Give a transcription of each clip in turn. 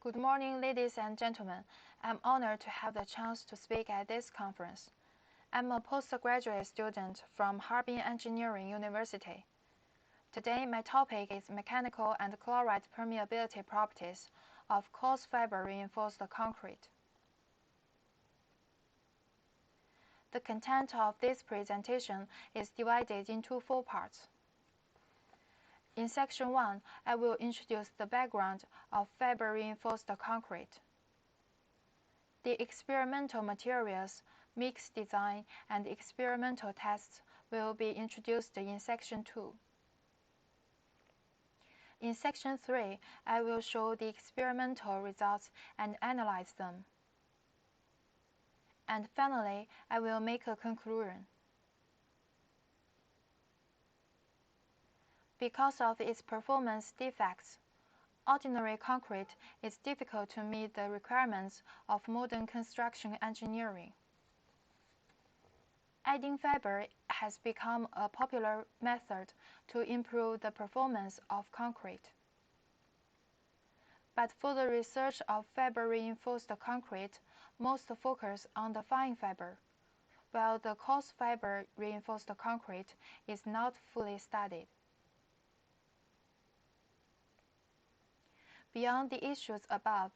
Good morning, ladies and gentlemen. I'm honored to have the chance to speak at this conference. I'm a postgraduate student from Harbin Engineering University. Today, my topic is mechanical and chloride permeability properties of coarse fiber reinforced concrete. The content of this presentation is divided into 4 parts. In Section 1, I will introduce the background of fiber-reinforced concrete. The experimental materials, mix design, and experimental tests will be introduced in Section 2. In Section 3, I will show the experimental results and analyze them. And finally, I will make a conclusion. Because of its performance defects, ordinary concrete is difficult to meet the requirements of modern construction engineering. Adding fiber has become a popular method to improve the performance of concrete. But for the research of fiber-reinforced concrete, most focus on the fine fiber, while the coarse fiber-reinforced concrete is not fully studied. Beyond the issues above,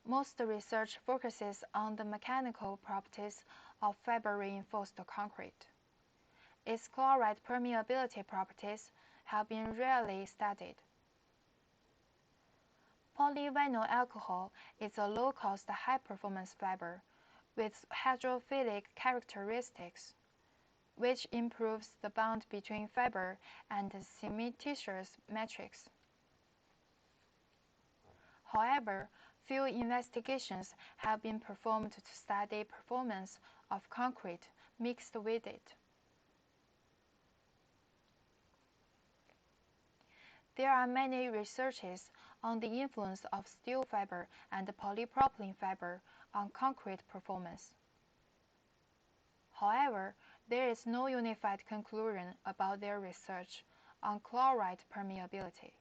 most research focuses on the mechanical properties of fiber-reinforced concrete. Its chloride permeability properties have been rarely studied. Polyvinyl alcohol is a low-cost, high-performance fiber with hydrophilic characteristics, which improves the bond between fiber and cementitious matrix. However, few investigations have been performed to study performance of concrete mixed with it. There are many researches on the influence of steel fiber and polypropylene fiber on concrete performance. However, there is no unified conclusion about their research on chloride permeability.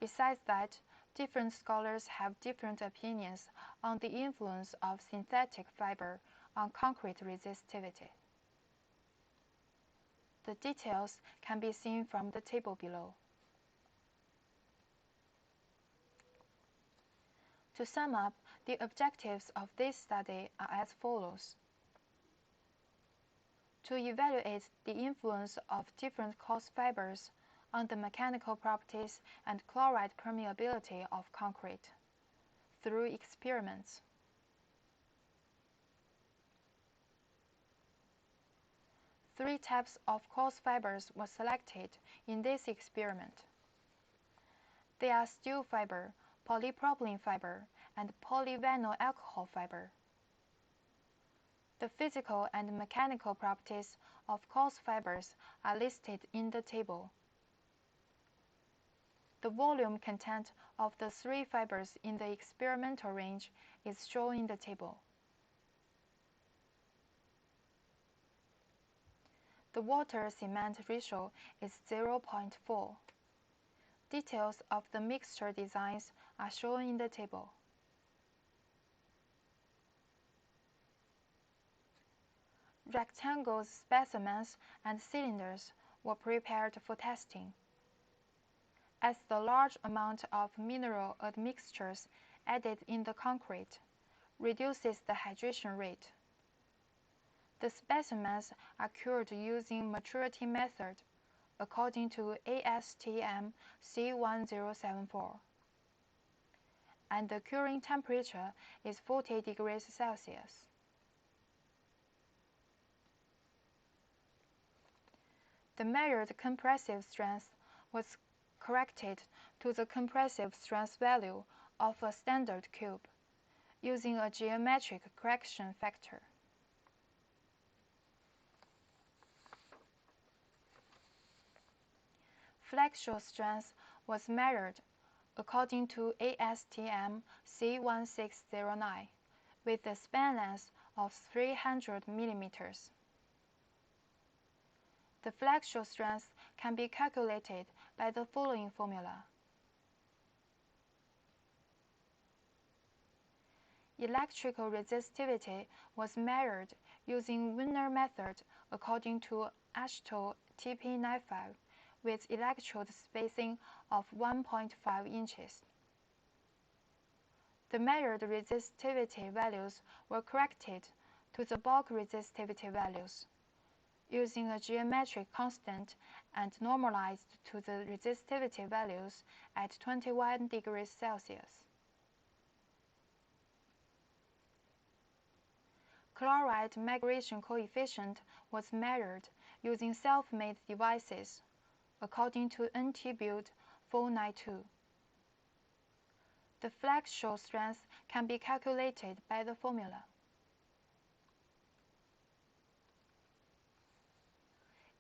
Besides that, different scholars have different opinions on the influence of synthetic fiber on concrete resistivity. The details can be seen from the table below. To sum up, the objectives of this study are as follows. To evaluate the influence of different coarse fibers on the mechanical properties and chloride permeability of concrete through experiments. Three types of coarse fibers were selected in this experiment. They are steel fiber, polypropylene fiber, and polyvinyl alcohol fiber. The physical and mechanical properties of coarse fibers are listed in the table. The volume content of the three fibers in the experimental range is shown in the table. The water-cement ratio is 0.4. Details of the mixture designs are shown in the table. Rectangle specimens and cylinders were prepared for testing. As the large amount of mineral admixtures added in the concrete reduces the hydration rate, the specimens are cured using maturity method according to ASTM C1074, and the curing temperature is 40 degrees Celsius. The measured compressive strength was corrected to the compressive strength value of a standard cube using a geometric correction factor. Flexural strength was measured according to ASTM C1609 with a span length of 300 millimeters. The flexural strength can be calculated by the following formula. electrical resistivity was measured using Wiener method according to Ashton TP95 with electrode spacing of 1.5 inches. The measured resistivity values were corrected to the bulk resistivity values using a geometric constant and normalized to the resistivity values at 21 degrees Celsius. Chloride migration coefficient was measured using self-made devices according to NT-Build 492. The flexural strength can be calculated by the formula.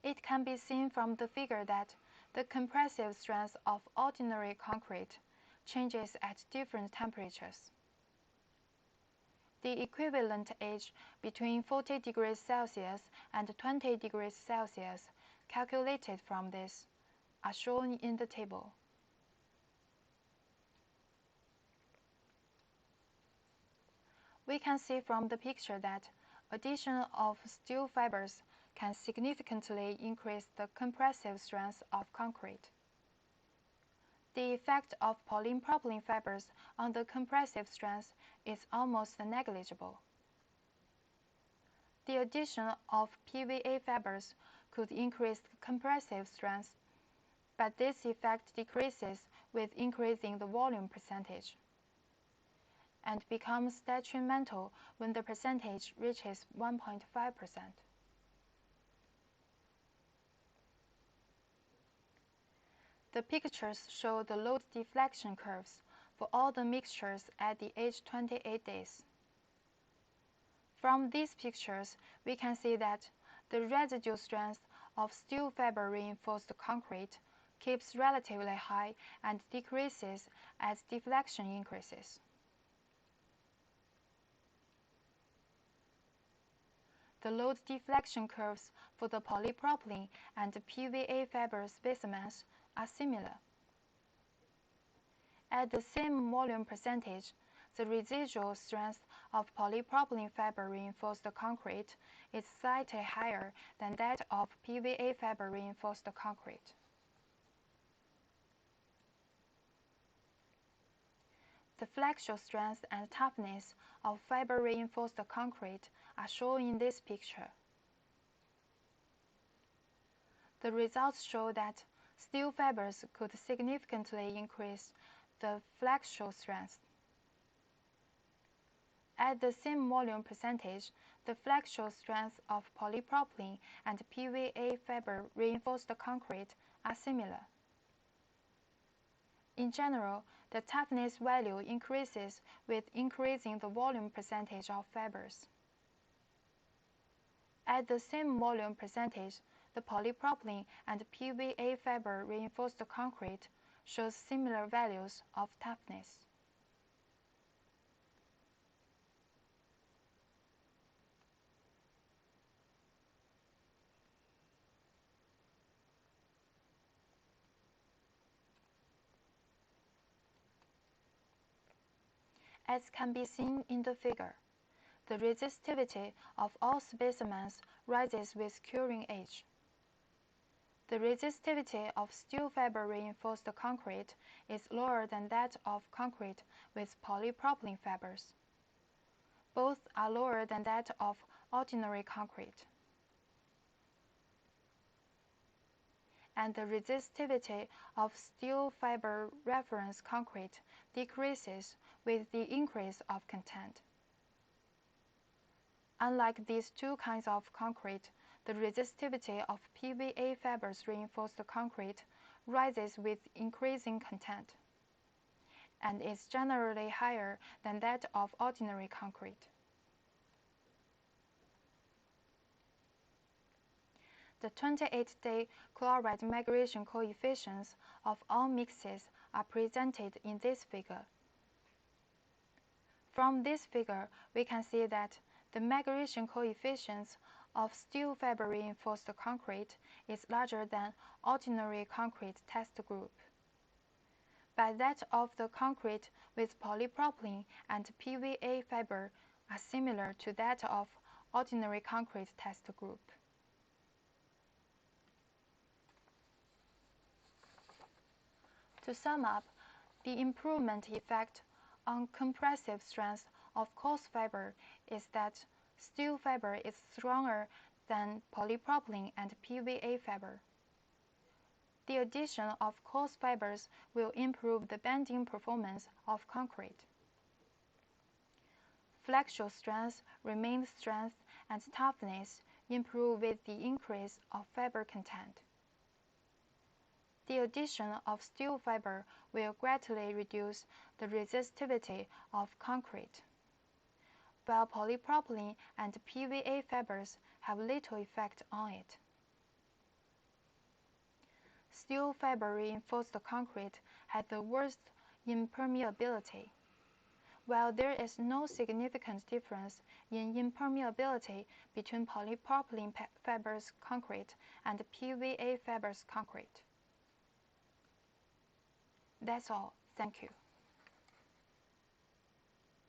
It can be seen from the figure that the compressive strength of ordinary concrete changes at different temperatures. The equivalent age between 40 degrees Celsius and 20 degrees Celsius calculated from this are shown in the table. We can see from the picture that addition of steel fibers can significantly increase the compressive strength of concrete. The effect of polypropylene fibers on the compressive strength is almost negligible. The addition of PVA fibers could increase the compressive strength, but this effect decreases with increasing the volume percentage and becomes detrimental when the percentage reaches 1.5%. The pictures show the load deflection curves for all the mixtures at the age 28 days. From these pictures, we can see that the residual strength of steel fiber reinforced concrete keeps relatively high and decreases as deflection increases. The load deflection curves for the polypropylene and PVA fiber specimens are similar. At the same volume percentage, the residual strength of polypropylene fiber reinforced concrete is slightly higher than that of PVA fiber reinforced concrete. The flexural strength and toughness of fiber reinforced concrete are shown in this picture. The results show that steel fibers could significantly increase the flexural strength. At the same volume percentage, the flexural strength of polypropylene and PVA fiber reinforced concrete are similar. In general, the toughness value increases with increasing the volume percentage of fibers. At the same volume percentage, the polypropylene and PVA fiber reinforced concrete shows similar values of toughness. As can be seen in the figure, the resistivity of all specimens rises with curing age. The resistivity of steel fiber reinforced concrete is lower than that of concrete with polypropylene fibers. Both are lower than that of ordinary concrete. And the resistivity of steel fiber reference concrete decreases with the increase of content. Unlike these two kinds of concrete, the resistivity of PVA fibers reinforced concrete rises with increasing content and is generally higher than that of ordinary concrete. The 28-day chloride migration coefficients of all mixes are presented in this figure. From this figure, we can see that the migration coefficients of steel fiber reinforced concrete is larger than ordinary concrete test group. but that of the concrete with polypropylene and PVA fiber are similar to that of ordinary concrete test group. To sum up, the improvement effect on compressive strength of coarse fiber is that steel fiber is stronger than polypropylene and PVA fiber. The addition of coarse fibers will improve the bending performance of concrete. Flexural strength, remained strength, and toughness improve with the increase of fiber content. The addition of steel fiber will greatly reduce the resistivity of concrete, while polypropylene and PVA fibers have little effect on it. Steel fiber reinforced concrete had the worst impermeability. While there is no significant difference in impermeability between polypropylene fibers concrete and PVA fibers concrete. That's all. Thank you.